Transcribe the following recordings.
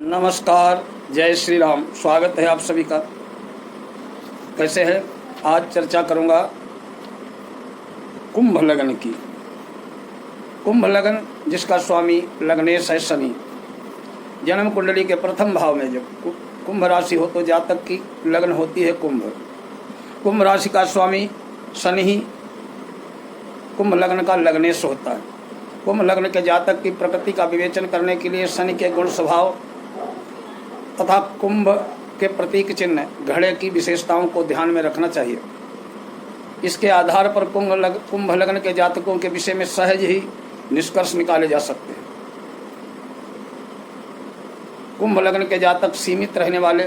नमस्कार, जय श्री राम। स्वागत है आप सभी का। कैसे है? आज चर्चा करूंगा कुंभ लग्न की। कुंभ लग्न जिसका स्वामी लग्नेश है शनि, जन्म कुंडली के प्रथम भाव में जब कुंभ राशि हो तो जातक की लग्न होती है कुंभ। कुंभ राशि का स्वामी शनि ही कुंभ लग्न का लग्नेश होता है। कुंभ लग्न के जातक की प्रकृति का विवेचन करने के लिए शनि के गुण स्वभाव तथा कुंभ के प्रतीक चिन्ह घड़े की विशेषताओं को ध्यान में रखना चाहिए। इसके आधार पर कुंभ लग्न के जातकों के विषय में सहज ही निष्कर्ष निकाले जा सकते हैं। कुंभ लग्न के जातक सीमित रहने वाले,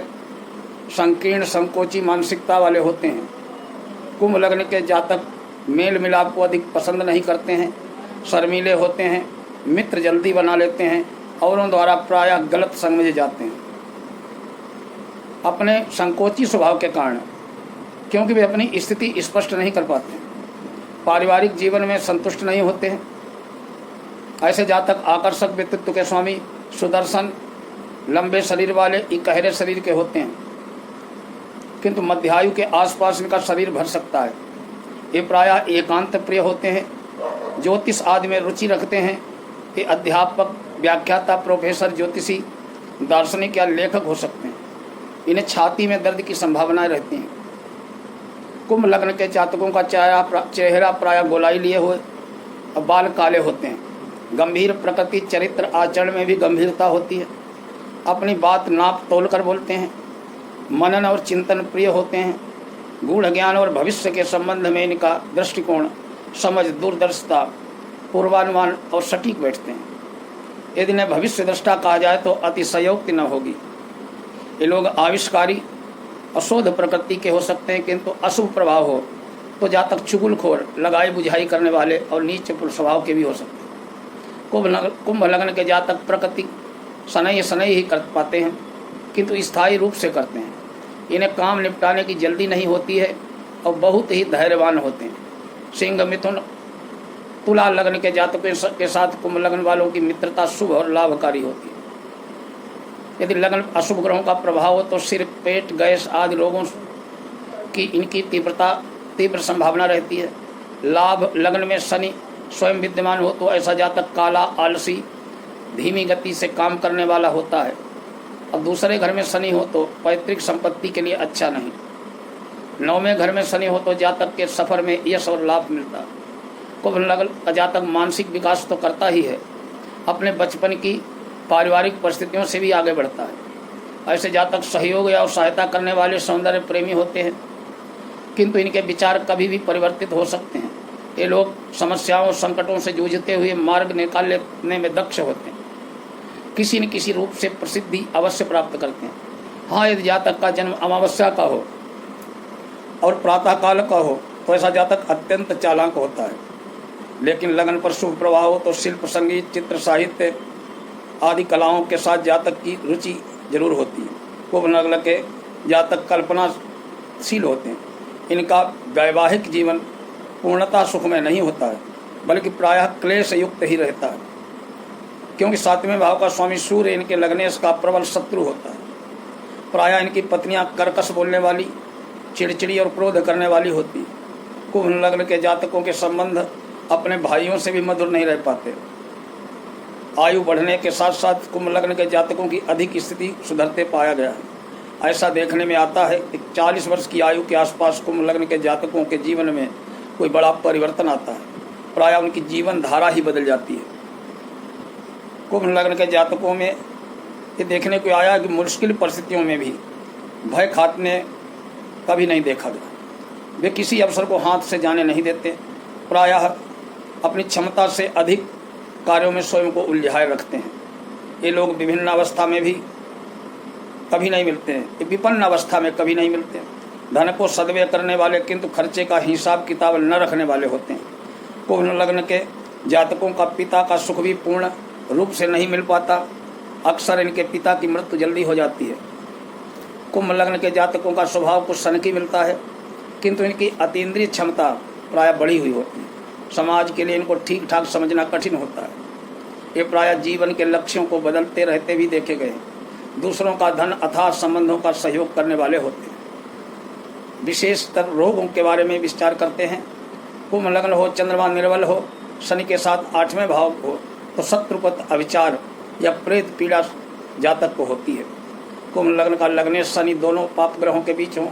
संकीर्ण संकोची मानसिकता वाले होते हैं। कुंभ लग्न के जातक मेल मिलाप को अधिक पसंद नहीं करते हैं, शर्मीले होते हैं, मित्र जल्दी बना लेते हैं, औरों द्वारा प्रायः गलत समझे जाते हैं अपने संकोची स्वभाव के कारण, क्योंकि वे अपनी स्थिति स्पष्ट नहीं कर पाते। पारिवारिक जीवन में संतुष्ट नहीं होते हैं। ऐसे जातक आकर्षक व्यक्तित्व के स्वामी, सुदर्शन, लंबे शरीर वाले, इकहरे शरीर के होते हैं, किंतु मध्यायु के आसपास इनका शरीर भर सकता है। ये प्रायः एकांत प्रिय होते हैं, ज्योतिष आदि में रुचि रखते हैं। ये अध्यापक, व्याख्याता, प्रोफेसर, ज्योतिषी, दार्शनिक या लेखक हो सकते हैं। इन्हें छाती में दर्द की संभावनाएं रहती हैं। कुंभ लग्न के जातकों का चेहरा प्रायः गोलाई लिए हुए और बाल काले होते हैं। गंभीर प्रकृति, चरित्र, आचरण में भी गंभीरता होती है। अपनी बात नाप तोल कर बोलते हैं। मनन और चिंतन प्रिय होते हैं। गूढ़ ज्ञान और भविष्य के संबंध में इनका दृष्टिकोण, समझ, दूरदर्शिता, पूर्वानुमान और सटीक बैठते हैं। यदि इन्हें भविष्य दृष्टा कहा जाए तो अतिशयोक्ति न होगी। ये लोग आविष्कारी और शोध प्रकृति के हो सकते हैं, किंतु अशुभ प्रभाव हो तो जातक चुगलखोर, लगाई बुझाई करने वाले और नीच स्वभाव के भी हो सकते हैं। कुंभ लग्न के जातक प्रकृति शनै ही कर पाते हैं, किंतु स्थायी रूप से करते हैं। इन्हें काम निपटाने की जल्दी नहीं होती है और बहुत ही धैर्यवान होते हैं। सिंह, मिथुन, तुला लग्न के जातकों के साथ कुंभ लग्न वालों की मित्रता शुभ और लाभकारी होती है। यदि लग्न अशुभ ग्रहों का प्रभाव हो तो सिर, पेट, गैस आदि रोगों की इनकी तीव्र संभावना रहती है। लाभ लग्न में शनि स्वयं विद्यमान हो तो ऐसा जातक काला, आलसी, धीमी गति से काम करने वाला होता है। और दूसरे घर में शनि हो तो पैतृक संपत्ति के लिए अच्छा नहीं। 9वें घर में शनि हो तो जातक के सफर में यश और लाभ मिलता है। कुंभ लग्न का जातक मानसिक विकास तो करता ही है, अपने बचपन की पारिवारिक परिस्थितियों से भी आगे बढ़ता है। ऐसे जातक सहयोग या सहायता करने वाले सौंदर्य प्रेमी होते हैं, किंतु इनके विचार कभी भी परिवर्तित हो सकते हैं। ये लोग समस्याओं, संकटों से जूझते हुए मार्ग निकालने में दक्ष होते हैं। किसी न किसी रूप से प्रसिद्धि अवश्य प्राप्त करते हैं। हाँ, यदि जातक का जन्म अमावस्या का हो और प्रातःकाल का हो तो ऐसा जातक अत्यंत चालाक होता है। लेकिन लगन पर शुभ प्रभाव हो तो शिल्प, संगीत, चित्र, साहित्य आदि कलाओं के साथ जातक की रुचि जरूर होती है। कुंभ लग्न के जातक कल्पनाशील होते हैं। इनका वैवाहिक जीवन पूर्णतः सुखमय नहीं होता है, बल्कि प्रायः क्लेश युक्त ही रहता है, क्योंकि 7वें भाव का स्वामी सूर्य इनके लग्नेश का प्रबल शत्रु होता है। प्रायः इनकी पत्नियां कर्कश बोलने वाली, चिड़चिड़ी और क्रोध करने वाली होती है। कुंभ लग्न के जातकों के संबंध अपने भाइयों से भी मधुर नहीं रह पाते। आयु बढ़ने के साथ साथ कुंभ लग्न के जातकों की अधिक स्थिति सुधरते पाया गया है। ऐसा देखने में आता है कि 40 वर्ष की आयु के आसपास कुंभ लग्न के जातकों के जीवन में कोई बड़ा परिवर्तन आता है। प्रायः उनकी जीवन धारा ही बदल जाती है। कुंभ लग्न के जातकों में ये देखने को आया कि मुश्किल परिस्थितियों में भी भय खाटने कभी नहीं देखा गया। वे किसी अवसर को हाथ से जाने नहीं देते। प्रायः अपनी क्षमता से अधिक कार्यों में स्वयं को उलझाए रखते हैं। ये लोग विभिन्न अवस्था में भी कभी नहीं मिलते हैं। ये विपन्न अवस्था में कभी नहीं मिलते। धन को सदव्यय करने वाले, किंतु खर्चे का हिसाब किताब न रखने वाले होते हैं। कुंभ लग्न के जातकों का पिता का सुख भी पूर्ण रूप से नहीं मिल पाता। अक्सर इनके पिता की मृत्यु जल्दी हो जाती है। कुंभ लग्न के जातकों का स्वभाव कुछ सनकी मिलता है, किंतु इनकी अतीन्द्रिय क्षमता प्रायः बढ़ी हुई होती है। समाज के लिए इनको ठीक ठाक समझना कठिन होता है। ये प्रायः जीवन के लक्ष्यों को बदलते रहते भी देखे गए। दूसरों का धन अथाह संबंधों का सहयोग करने वाले होते हैं। विशेषतर रोगों के बारे में विचार करते हैं। कुंभ लग्न हो, चंद्रमा निर्बल हो, शनि के साथ 8वें भाव हो तो शत्रुपत अविचार या प्रेत पीड़ा जातक को होती है। कुंभ लग्न का लग्नेश शनि दोनों पाप ग्रहों के बीच हो,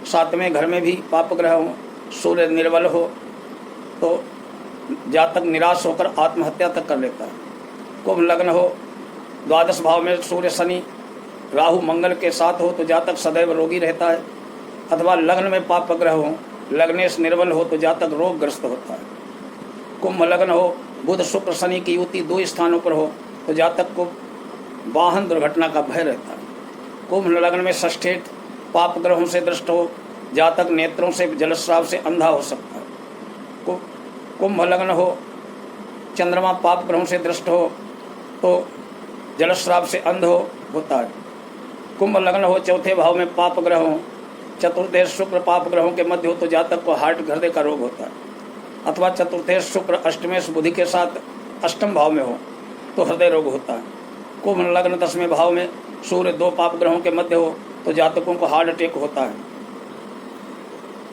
7वें घर में भी पाप ग्रह हो, सूर्य निर्बल हो तो जातक निराश होकर आत्महत्या तक कर लेता है। कुंभ लग्न हो, द्वादश भाव में सूर्य शनि राहु मंगल के साथ हो तो जातक सदैव रोगी रहता है। अथवा लग्न में पाप ग्रह हो, लग्नेश निर्बल हो तो जातक रोगग्रस्त होता है। कुंभ लग्न हो, बुध शुक्र शनि की युति 2 स्थानों पर हो तो जातक को वाहन दुर्घटना का भय रहता है। कुंभ लग्न में षष्ठेत पाप ग्रहों से दृष्ट हो, जातक नेत्रों से जलस्राव से अंधा हो सकता है। कुंभ लग्न हो, चंद्रमा पाप ग्रहों से दृष्ट हो तो जलस्राव से अंध होता है। कुंभ लग्न हो, चौथे भाव में पाप ग्रह हो, चतुर्थेश शुक्र पाप ग्रहों के मध्य हो तो जातक को हार्ट हृदय का रोग होता है। अथवा चतुर्थेश शुक्र अष्टमेश बुधि के साथ 8वें भाव में हो तो हृदय रोग होता है। कुंभ लग्न 10वें भाव में सूर्य 2 पाप ग्रहों के मध्य हो तो जातकों को हार्ट अटैक होता है।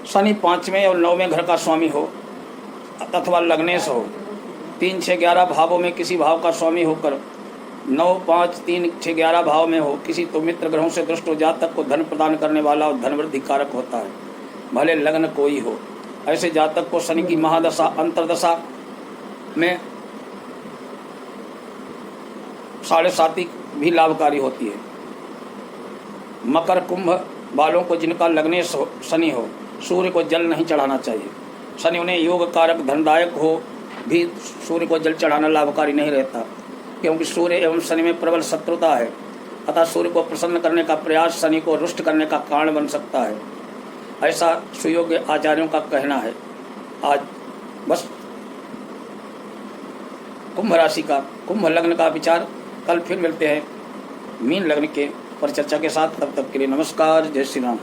शनि 5वें और 9वें घर का स्वामी हो अथवा लग्नेश हो, 3, 6, 11 भावों में किसी भाव का स्वामी होकर 9, 5, 3, 6, 11 भाव में हो किसी तो मित्र ग्रहों से दृष्ट हो जातक को धन प्रदान करने वाला और धनवृद्धि कारक होता है, भले लग्न कोई हो। ऐसे जातक को शनि की महादशा अंतरदशा में 7.5 भी लाभकारी होती है। मकर कुंभ वालों को जिनका लग्नेश शनि हो, सूर्य को जल नहीं चढ़ाना चाहिए। शनि उन्हें योग कारक धनदायक हो भी सूर्य को जल चढ़ाना लाभकारी नहीं रहता, क्योंकि सूर्य एवं शनि में प्रबल शत्रुता है। अतः सूर्य को प्रसन्न करने का प्रयास शनि को रुष्ट करने का कारण बन सकता है, ऐसा सुयोग्य आचार्यों का कहना है। आज बस कुंभ राशि का, कुंभ लग्न का विचार। कल फिर मिलते हैं मीन लग्न के पर चर्चा के साथ। तब तक के लिए नमस्कार, जय श्री राम।